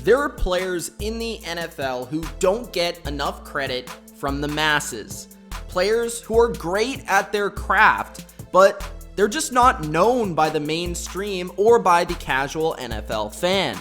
There are players in the NFL who don't get enough credit from the masses. Players who are great at their craft, but they're just not known by the mainstream or by the casual NFL fan.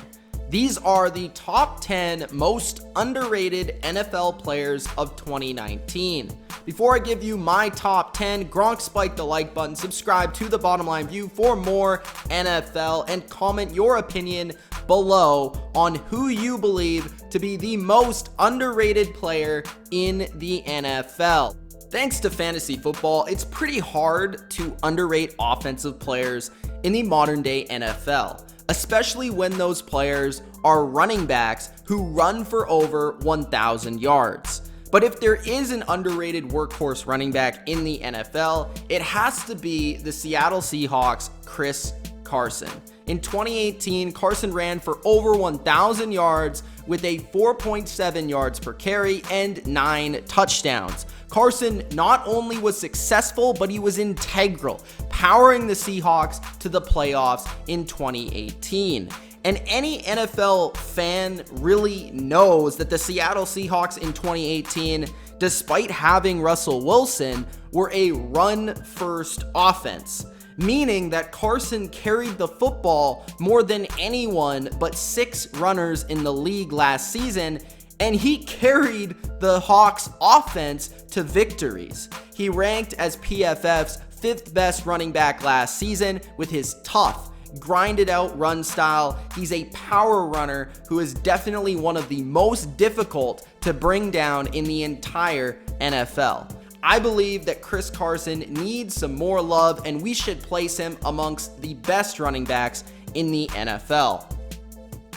These are the top 10 most underrated NFL players of 2019. Before I give you my top 10, Gronk spike the like button, subscribe to The Bottom Line View for more NFL, and comment your opinion below on who you believe to be the most underrated player in the NFL. Thanks to fantasy football, it's pretty hard to underrate offensive players in the modern day NFL, especially when those players are running backs who run for over 1,000 yards. But if there is an underrated workhorse running back in the NFL, it has to be the Seattle Seahawks' Chris Carson. In 2018, Carson ran for over 1,000 yards with a 4.7 yards per carry and 9 touchdowns. Carson not only was successful, but he was integral, powering the Seahawks to the playoffs in 2018. And any NFL fan really knows that the Seattle Seahawks in 2018, despite having Russell Wilson, were a run-first offense, meaning that Carson carried the football more than anyone but 6 runners in the league last season, and he carried the Hawks offense to victories. He ranked as PFF's 5th best running back last season with his tough, grinded out run style. He's a power runner who is definitely one of the most difficult to bring down in the entire NFL. I believe that Chris Carson needs some more love, and we should place him amongst the best running backs in the NFL.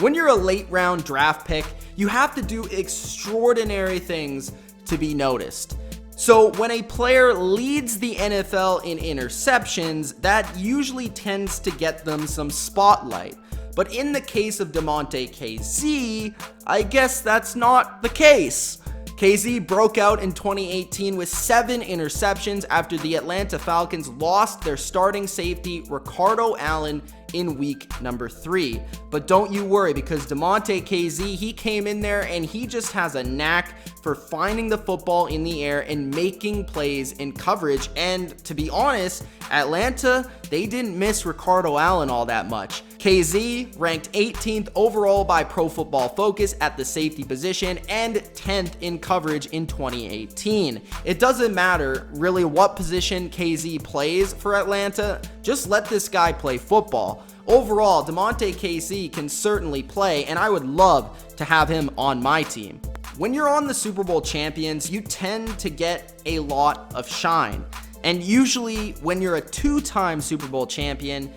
When you're a late round draft pick, you have to do extraordinary things to be noticed. So when a player leads the NFL in interceptions, that usually tends to get them some spotlight. But in the case of Demonte Casey, I guess that's not the case. Casey broke out in 2018 with 7 interceptions after the Atlanta Falcons lost their starting safety, Ricardo Allen, in week number 3. But don't you worry, because Demonte Casey, he came in there and he just has a knack for finding the football in the air and making plays in coverage. And to be honest, Atlanta, they didn't miss Ricardo Allen all that much. KZ ranked 18th overall by Pro Football Focus at the safety position and 10th in coverage in 2018. It doesn't matter really what position KZ plays for Atlanta, just let this guy play football. Overall, Demonte Casey can certainly play, and I would love to have him on my team. When you're on the Super Bowl champions, you tend to get a lot of shine. And usually when you're a 2-time Super Bowl champion,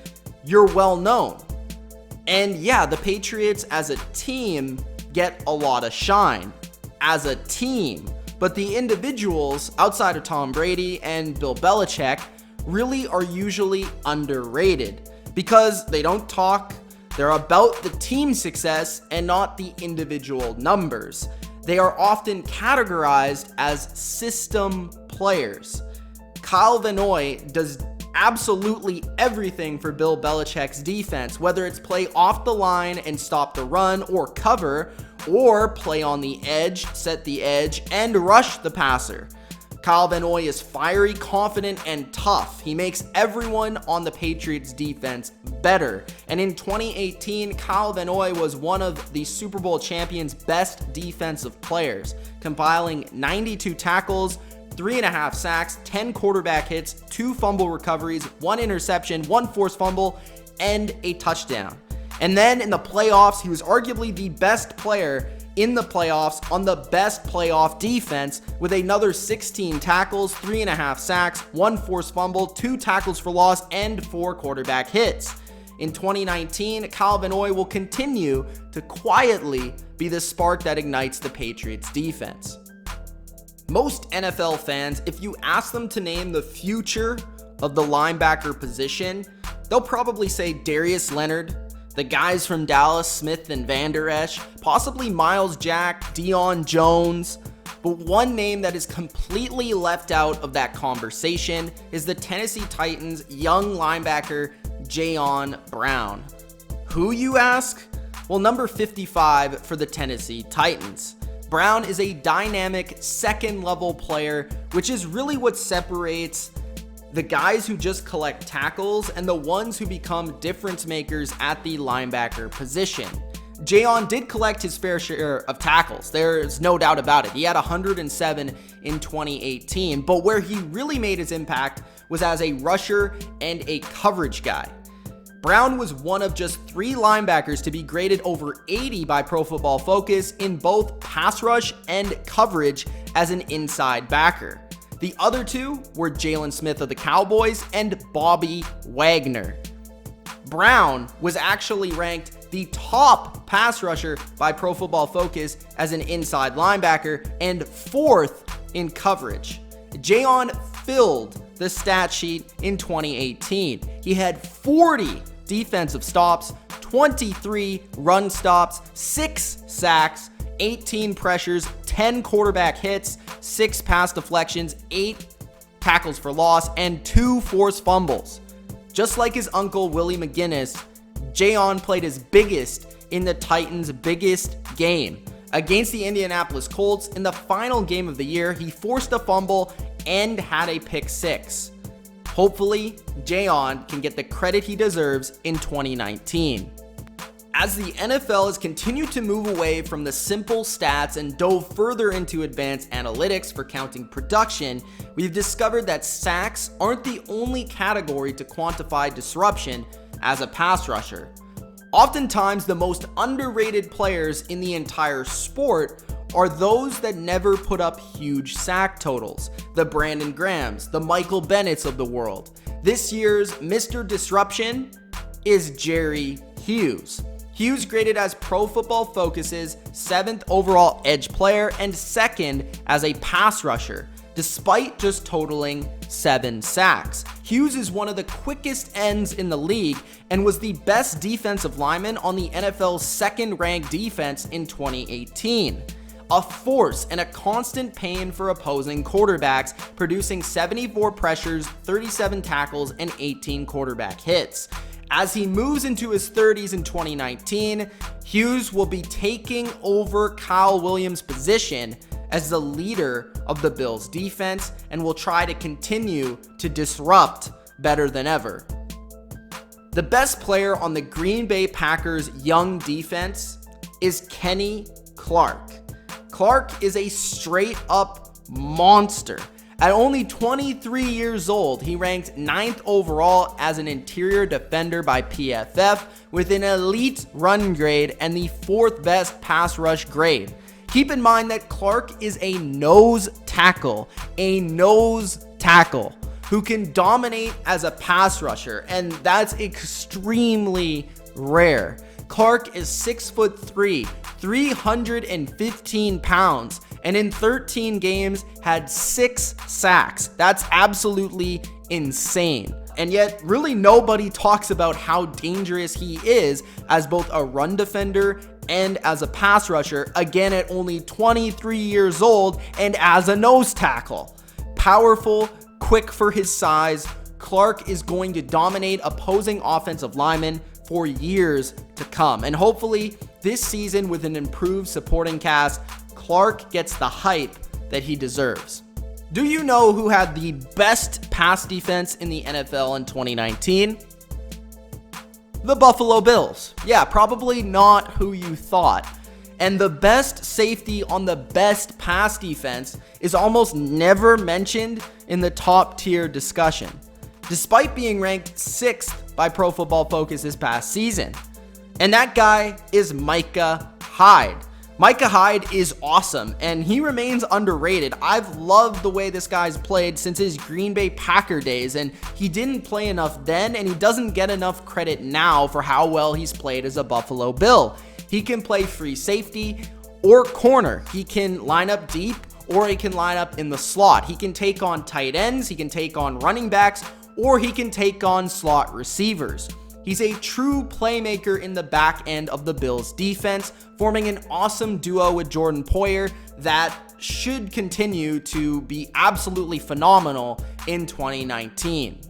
you're well known. And yeah, the Patriots as a team get a lot of shine as a team. But the individuals outside of Tom Brady and Bill Belichick really are usually underrated because they don't talk. They're about the team success and not the individual numbers. They are often categorized as system players. Kyle Van Noy does absolutely everything for Bill Belichick's defense, whether it's play off the line and stop the run or cover, or play on the edge, set the edge, and rush the passer. Kyle Van Noy is fiery, confident, and tough. He makes everyone on the Patriots defense better. And in 2018, Kyle Van Noy was one of the Super Bowl champions' best defensive players, compiling 92 tackles, 3.5 sacks, 10 quarterback hits, 2 fumble recoveries, 1 interception, 1 forced fumble, and a touchdown. And then in the playoffs, he was arguably the best player in the playoffs on the best playoff defense with another 16 tackles, 3.5 sacks, 1 forced fumble, 2 tackles for loss, and 4 quarterback hits. In 2019, Kyle Van Noy will continue to quietly be the spark that ignites the Patriots defense. Most NFL fans, if you ask them to name the future of the linebacker position, they'll probably say Darius Leonard, the guys from Dallas, Smith and Van Der Esch, possibly Miles Jack, Deion Jones. But one name that is completely left out of that conversation is the Tennessee Titans' young linebacker, Jeon Brown. Who, you ask? Well, number 55 for the Tennessee Titans. Brown is a dynamic second-level player, which is really what separates the guys who just collect tackles and the ones who become difference makers at the linebacker position. Jeon did collect his fair share of tackles. There's no doubt about it. He had 107 in 2018, but where he really made his impact was as a rusher and a coverage guy. Brown was one of just 3 linebackers to be graded over 80 by Pro Football Focus in both pass rush and coverage as an inside backer. The other 2 were Jalen Smith of the Cowboys and Bobby Wagner. Brown was actually ranked the top pass rusher by Pro Football Focus as an inside linebacker and 4th in coverage. Jeon filled the stat sheet in 2018. He had 40 defensive stops, 23 run stops, 6 sacks, 18 pressures, 10 quarterback hits, 6 pass deflections, 8 tackles for loss, and 2 forced fumbles. Just like his uncle Willie McGinnis, Jeon played his biggest in the Titans' biggest game. Against the Indianapolis Colts in the final game of the year, he forced a fumble and had a pick 6. Hopefully, Jeon can get the credit he deserves in 2019. As the NFL has continued to move away from the simple stats and dove further into advanced analytics for counting production, we've discovered that sacks aren't the only category to quantify disruption as a pass rusher. Oftentimes, the most underrated players in the entire sport are those that never put up huge sack totals. The Brandon Grahams, the Michael Bennett's of the world. This year's Mr. Disruption is Jerry Hughes. Hughes graded as Pro Football Focus's 7th overall edge player and 2nd as a pass rusher, despite just totaling 7 sacks. Hughes is one of the quickest ends in the league and was the best defensive lineman on the NFL's 2nd-ranked defense in 2018. A force and a constant pain for opposing quarterbacks, producing 74 pressures, 37 tackles, and 18 quarterback hits. As he moves into his 30s in 2019, Hughes will be taking over Kyle Williams' position as the leader of the Bills' defense and will try to continue to disrupt better than ever. The best player on the Green Bay Packers' young defense is Kenny Clark. Clark is a straight-up monster. At only 23 years old, he ranked 9th overall as an interior defender by PFF with an elite run grade and the 4th best pass rush grade. Keep in mind that Clark is a nose tackle who can dominate as a pass rusher, and that's extremely rare. Clark is 6'3", 315 pounds, and in 13 games had 6 sacks. That's absolutely insane. And yet, really nobody talks about how dangerous he is as both a run defender and as a pass rusher, again at only 23 years old and as a nose tackle. Powerful, quick for his size, Clark is going to dominate opposing offensive linemen for years to come. And hopefully this season, with an improved supporting cast, Clark gets the hype that he deserves. Do you know who had the best pass defense in the NFL in 2019? The Buffalo Bills. Yeah, probably not who you thought. And the best safety on the best pass defense is almost never mentioned in the top tier discussion, despite being ranked 6th by Pro Football Focus this past season. And that guy is Micah Hyde. Micah Hyde is awesome, and he remains underrated. I've loved the way this guy's played since his Green Bay Packer days, and he didn't play enough then, and he doesn't get enough credit now for how well he's played as a Buffalo Bill. He can play free safety or corner. He can line up deep, or he can line up in the slot. He can take on tight ends, he can take on running backs, or he can take on slot receivers. He's a true playmaker in the back end of the Bills' defense, forming an awesome duo with Jordan Poyer that should continue to be absolutely phenomenal in 2019.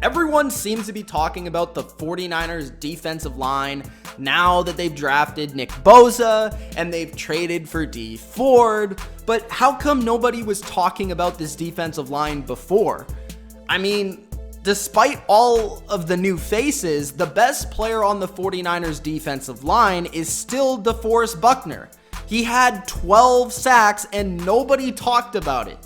Everyone seems to be talking about the 49ers defensive line now that they've drafted Nick Bosa and they've traded for D Ford. But how come nobody was talking about this defensive line before? I mean, despite all of the new faces, the best player on the 49ers defensive line is still DeForest Buckner. He had 12 sacks and nobody talked about it.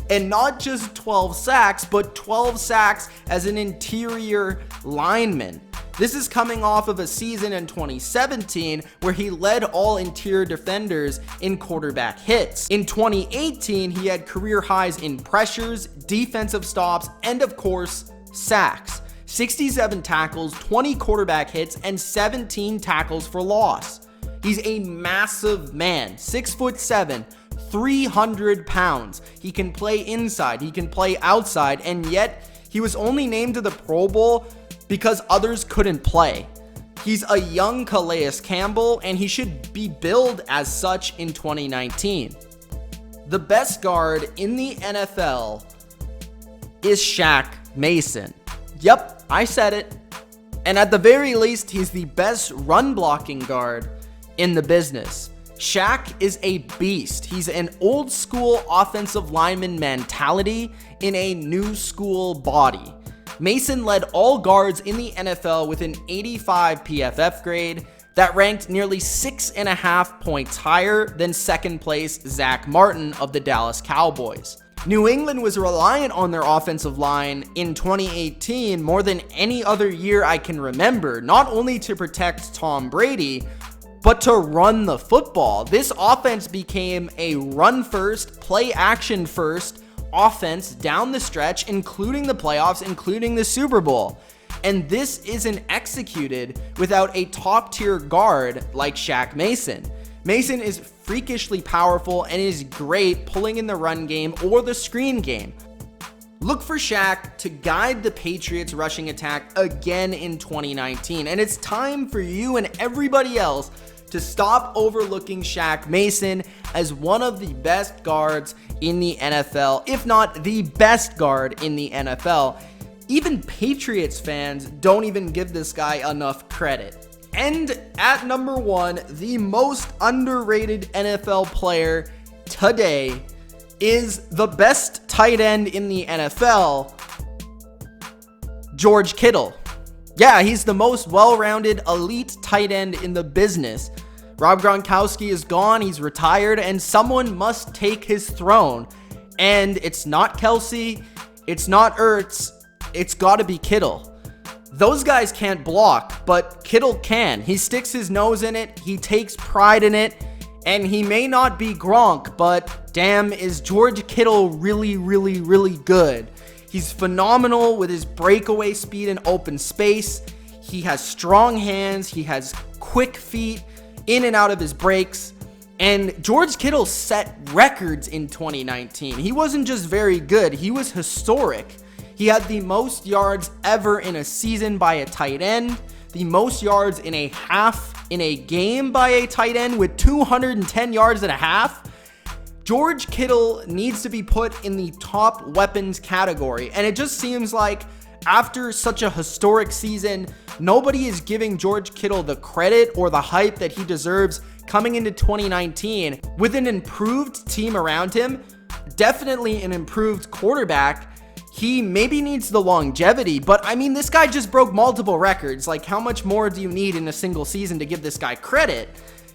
And not just 12 sacks, but 12 sacks as an interior lineman. This is coming off of a season in 2017 where he led all interior defenders in quarterback hits. In 2018, he had career highs in pressures, defensive stops, and of course, sacks. 67 tackles, 20 quarterback hits, and 17 tackles for loss. He's a massive man, 6'7", 300 pounds. He can play inside, he can play outside, and yet he was only named to the Pro Bowl because others couldn't play. He's a young Calais Campbell, and he should be billed as such in 2019. The best guard in the NFL is Shaq Mason. Yep, I said it. And at the very least, he's the best run blocking guard in the business. Shaq is a beast. He's an old school offensive lineman mentality in a new school body. Mason led all guards in the NFL with an 85 PFF grade that ranked nearly 6.5 points higher than second place Zach Martin of the Dallas Cowboys. New England was reliant on their offensive line in 2018 more than any other year I can remember, not only to protect Tom Brady, but to run the football. This offense became a run first, play action first offense down the stretch, including the playoffs, including the Super Bowl. And this isn't executed without a top tier guard like Shaq Mason. Mason is freakishly powerful and is great pulling in the run game or the screen game. Look for Shaq to guide the Patriots rushing attack again in 2019. And it's time for you and everybody else to stop overlooking Shaq Mason as one of the best guards in the NFL, if not the best guard in the NFL. Even Patriots fans don't even give this guy enough credit. And at number one, the most underrated NFL player today is the best tight end in the NFL, George Kittel. Yeah, he's the most well-rounded elite tight end in the business. Rob Gronkowski is gone, he's retired, and someone must take his throne. And it's not Kelsey, it's not Ertz, it's gotta be Kittel. Those guys can't block, but Kittel can. He sticks his nose in it, he takes pride in it, and he may not be Gronk, but damn, is George Kittel really, really, really good. He's phenomenal with his breakaway speed in open space. He has strong hands, he has quick feet in and out of his breaks. And George Kittel set records in 2019. He wasn't just very good, he was historic. He had the most yards ever in a season by a tight end, the most yards in a half in a game by a tight end with 210 yards and a half. George Kittel needs to be put in the top weapons category, and it just seems like after such a historic season, nobody is giving George Kittel the credit or the hype that he deserves coming into 2019. With an improved team around him, definitely an improved quarterback, he maybe needs the longevity, but I mean, this guy just broke multiple records. Like, how much more do you need in a single season to give this guy credit?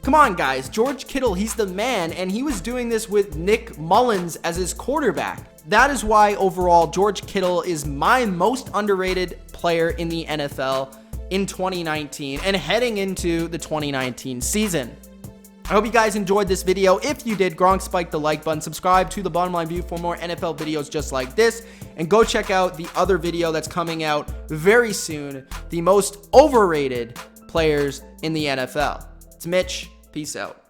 Come on, guys. George Kittel, he's the man, and he was doing this with Nick Mullins as his quarterback. That is why overall George Kittel is my most underrated player in the NFL in 2019 and heading into the 2019 season. I hope you guys enjoyed this video. If you did, Gronk spike the like button, subscribe to The Bottom Line View for more NFL videos just like this, and go check out the other video that's coming out very soon, the most overrated players in the NFL. It's Mitch. Peace out.